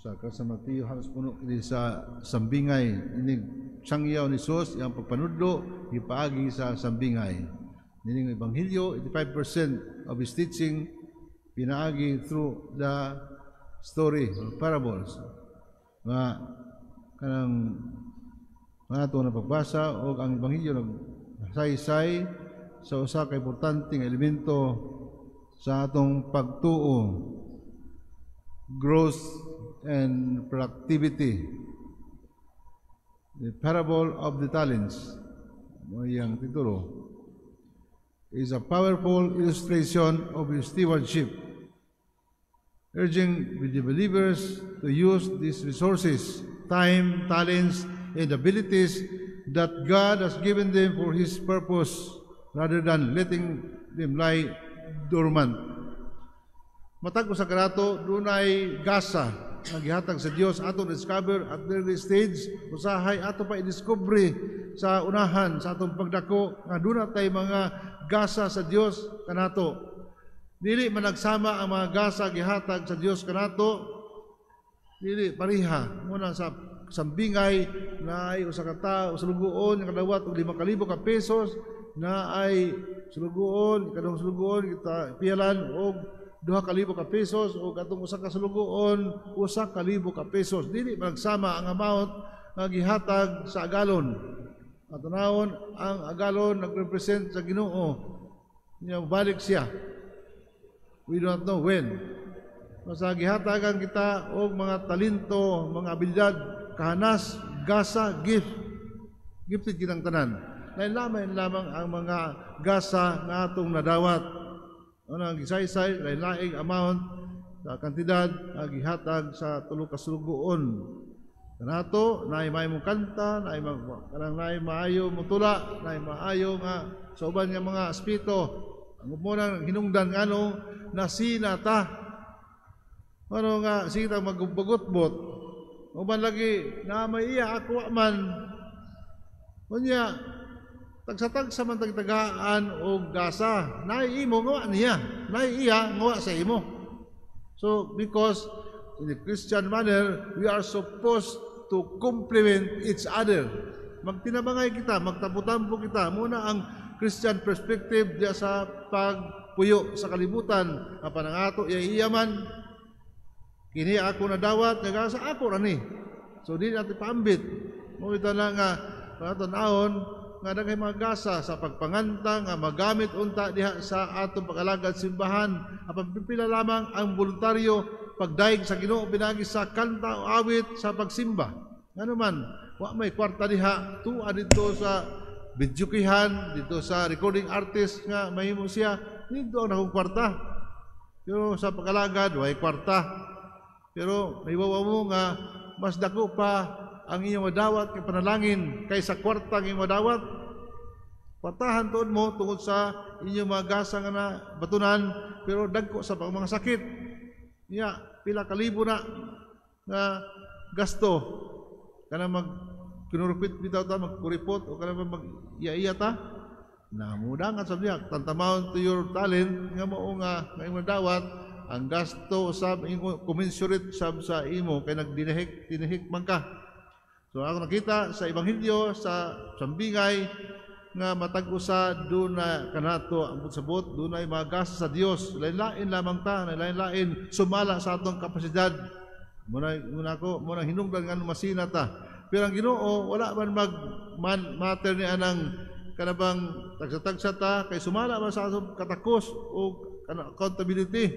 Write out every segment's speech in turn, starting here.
sa kasamatiyo halos puno kini sa sambingay inig sangyaw ni Sus yang pagpanudlo ipaagi sa sambingay nining ebanghelyo 85% of his teaching pinaagi through the story or parables nga kanang nga ato na pagbasa o ang ebanghelyo nagsaysay sa usa ka importanteng elemento sa atong pagtuo, growth and productivity. The parable of the talents, yang titulo, is a powerful illustration of stewardship, urging the believers to use these resources, time, talents, and abilities that God has given them for His purpose, rather than letting them lie dormant. Matag sa kanato dunay gasa nga gihatag sa Dios ato discover at early stage usahay ato pa i-discover sa unahan sa atong pagdako nga duna tay mga gasa sa Dios kanato. Dili man nagsama ang mga gasa gihatag sa Dios kanato, dili pariha muna sa sambingay na ay usa ka tawo sa lugoon nga kadawat og 5,000 ka pesos na ay sulugoon, kadong sulugoon kita pialan og 2,000 ka pesos o katong usa ka sulugoon 1,000 ka pesos. Dili magsama ang amount nga gihatag sa agalon. At tanawon ang agalon nagrepresent sa Ginoo. Nya balik siya. We do not know when. Basta gihatagan kita og mga talento, mga abilidad, kahanas, gasa, gift. Gifted kinang tanan. Lain-lain lamang ang mga gasa na atong nadawat. Ang gisaysay, lain-laing amount sa kantidad na gihatag sa tulo ka sulugoon. Kanato, naay maayo mong kanta, naay maayo mong tula, naay maayo nga sa uban nga mga espiritu. Ang umunang hinungdan nga no, nasina ta. Ano nga, sige ta magbagot-bot. Uban lagi, na may iya ako man. Kunya, tagsatag sa man tagtagaan o gasa, naiimo ngawa niya, naiiya ngawa sa imo. So, because in the Christian manner, we are supposed to complement each other. Magtinabangay kita, magtampo-tampo kita. Muna ang Christian perspective diya sa pagpuyo sa kalibutan. Apan ang ato, iyaman, kini ako na dawat, nagasa ako na ni. So, di natin paambit. Muna na nga, panaton-ahon, nga daghay mga gasa sa pagpanganta nga magamit unta diha sa atong pag-alagad simbahan apan pipila lamang ang voluntaryo pagdaig sa Ginoo pinagi sa kanta o awit sa pagsimba. Ngano man wa may kwarta diha tuwa dito sa bidyukihan dito sa recording artist nga mahimo siya dito na kong kwarta. Pero sa pag-alagad way kwarta. Pero may mo nga mas dako pa ang inyong madawat kay panalangin kaysa kwarta ang inyong madawat. Kwartahan tuod mo tungod sa inyong mga gasa nga na batunan pero dagko sa mga sakit. Niya, pila kalibo na nga gasto. Kana mag kinurupit bitaw ta magkuripot o kana mag-iya ta. Namudangan sa diya tantamount to your talent nga mao nga imong madawat ang gasto usab imo commensurate sab sa imo kay nagdinihik man ka. So ako nakita sa ebanghelyo sa sambingay nga matag-usa doon na kanato ang sabot doon ay mga gasa sa Dios lain-lain lamang ta lain-lain sumala sa atong kapasidad muna hinungdan nga masina ta pero ang Ginoo wala man matter ni anang kanabang tagsa-tagsa ta kay sumala man sa atong katakos o accountability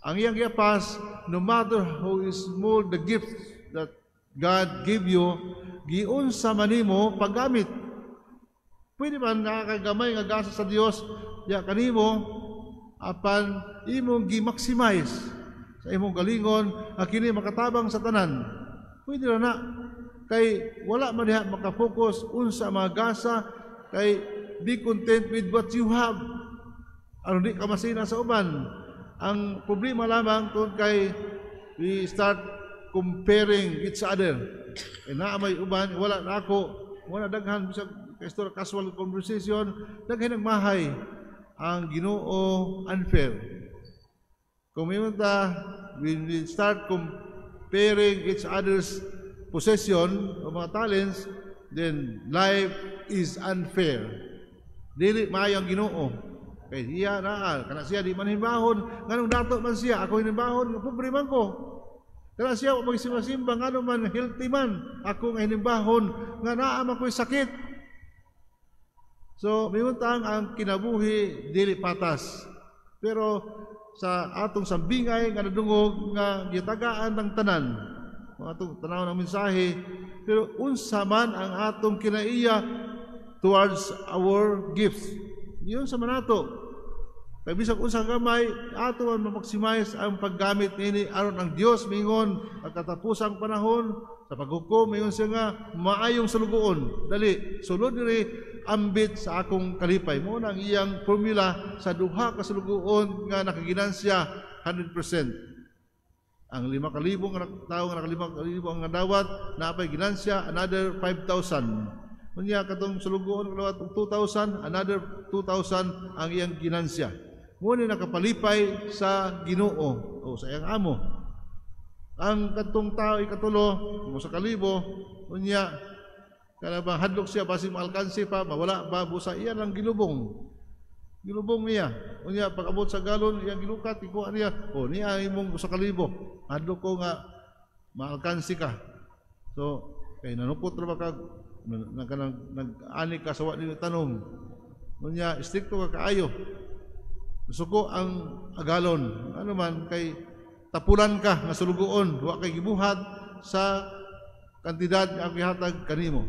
ang iyang giapas no matter how small the gift that God give you, giunsa man nimo paggamit. Pwede man nakakagamay nga gasa sa Dios, ya kanimo apan imong gi-maximize sa imong galingon, kini makatabang sa tanan. Pwede na kay wala man diha makafocus unsa mga gasa kay be content with what you have. Ano di ka masina sa uban. Ang problema lamang tungod kay we start comparing each other. Na may uban, wala na ako, wala daghan bisag casual conversation, daghan nagmahay ang Ginoo unfair. Kung may ta, when we start comparing each other's possession o mga talents, then life is unfair. Dili maayo ang Ginoo. Kay iya kana siya di man himbahon, nganong dato man siya, ako himbahon, pobre man ko. Kana siya magsimba-simba, ngano man healthy man, ako nga hinimbahon, nga naa man ko'y sakit. So, miuntang ang kinabuhi dili patas. Pero sa atong sambingay nga nadungog nga gitagaan ng tanan, ang atong tanaw ng mensahe, pero unsa man ang atong kinaiya towards our gifts. Yun sa manato. Kaya bisag unsang gamay, ato man ma-maximize ang paggamit nini aron ang Dios mingon ang katapusang panahon sa paghukom mingon siya nga maayong salugoon. Dali, sulod diri ambit sa akong kalipay. Mo na ang iyang formula sa duha ka salugoon nga nakaginansya 100%. Ang 5,000 nga tawo nga naka 5,000 ang dawat, napay ginansya another 5,000. Unya katong salugoon kalawat 2,000, another 2,000 ang iyang ginansya. Muna nakapalipay sa Ginoo o sa iyang amo. Ang katong tao ikatulo mo sa kalibo, unya kana ba hadlok siya basi maalkansi pa, mawala ba busa iya lang gilubong. Gilubong niya. Unya pag abot sa galon iyang gilukat ikuha niya. O niya imong sa kalibo. Hadlok ko nga maalkansi ka. So kay nanupot ra ba kag nag-ani ka sa wa ni tanom. Unya stricto ka kaayo. Suko ang agalon. Ano man kay tapulan ka nga sulugoon, wa kay gibuhat sa kantidad nga gihatag kanimo.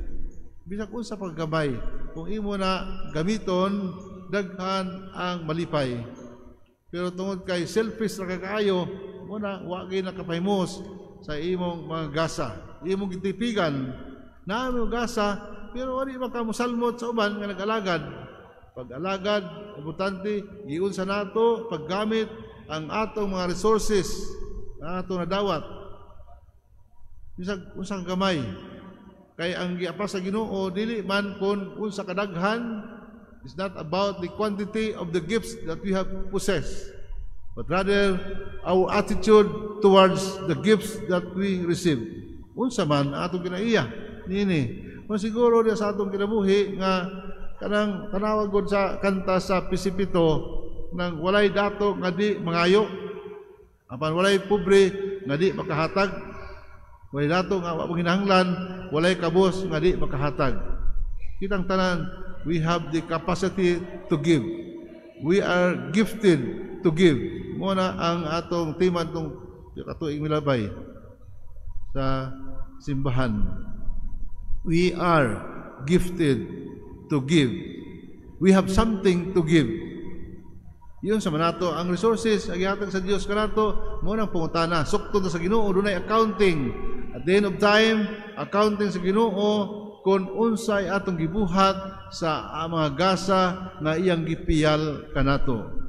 Bisag unsa paggamay, kung imo na gamiton daghan ang malipay. Pero tungod kay selfish ra kaayo, mo na wa gyud nakapahimos sa imong mga gasa. Imong gitipigan na mo gasa, pero wali man ka mosalmot sa uban nga nag-alagad. Pag-alagad, importante, giun sa nato, paggamit ang atong mga resources na atong nadawat. Bisag unsang gamay. Kay ang giapas sa Ginoo dili man kun unsa kadaghan, is not about the quantity of the gifts that we have possessed, but rather our attitude towards the gifts that we receive. Unsa man atong kinaiya nini. Kung siguro dia sa atong kinabuhi nga kanang tanawag gud sa kanta sa Pisipito nang walay dato nga di mangayo, apan walay pobre nga di makahatag, walay dato nga wa panginahanglan, walay kabos nga di makahatag. Kitang tanan, we have the capacity to give. We are gifted to give. Muna ang atong timan tong katuig milabay sa simbahan. We are gifted to give. We have something to give. Yun sa manato ang resources ang gihatag sa Dios kanato mo nang pangutana sukto sa Ginoo dunay accounting at the end of time accounting sa Ginoo kung unsay atong gibuhat sa mga gasa nga iyang gipiyal kanato.